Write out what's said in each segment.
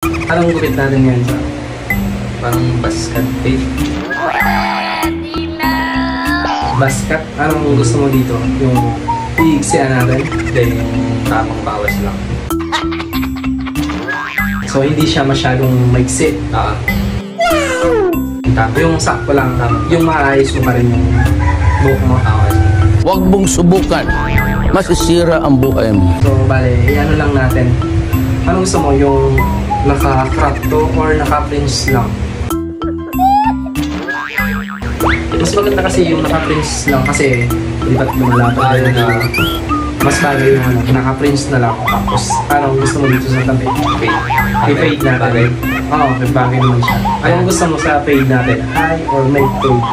Anong gupit natin ngayon sa parang basket fade? Basket? Anong gusto mo dito? Yung iiksian natin? Then yung tamang bawas lang. So hindi siya masyadong maiksi. Yung sakto lang, yung maayos mo pa rin yung buhok mo. Huwag mong subukan. Masisira ang buhay mo. So bale, ano lang natin. Anong gusto mo? Yung naka-crop to or naka-fringe lang? Mas maganda kasi yung naka-fringe lang kasi lipat lumalaban tayo na mas bagay yung naka-fringe na lang. Tapos anong gusto mo dito sa tabi? I-fade natin. Oo, bagay naman siya. Anong gusto mo sa fade natin? High or mid fade?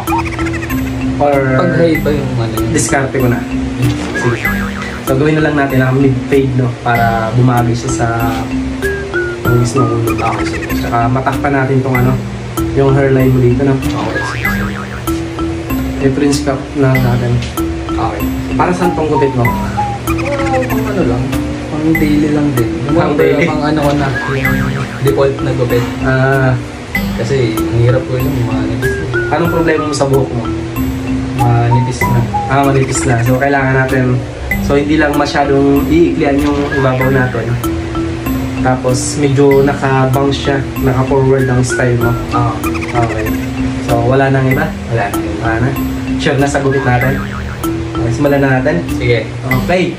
Or Pag high ba yung ano? diskarte ko na. Sige. So gawin na lang natin ang mid fade, no, para bumagay siya sa gusto ng ulo. Okay, sige. Saka matakpan natin tong ano, yung hairline mo dito, no? Okay, sige. I-fringe cap na natin. Okay. Para saan tong gupit mo? Pang ano lang, pang daily lang din. Pang daily? Pang ano ko na, yung default na gupit. Kasi ang hirap ko yun, manipis na. Anong problema mo sa buhok mo? Manipis na. Manipis na. So kailangan natin, so hindi lang masyadong iiklian yung ibabaw natin. Tapos medyo naka-bounce siya, naka-forward ang style mo. Okay. So wala nang iba? Wala na. Wala na. Sure na sa gupit natin? Okay, simulan na natin? Sige. Okay.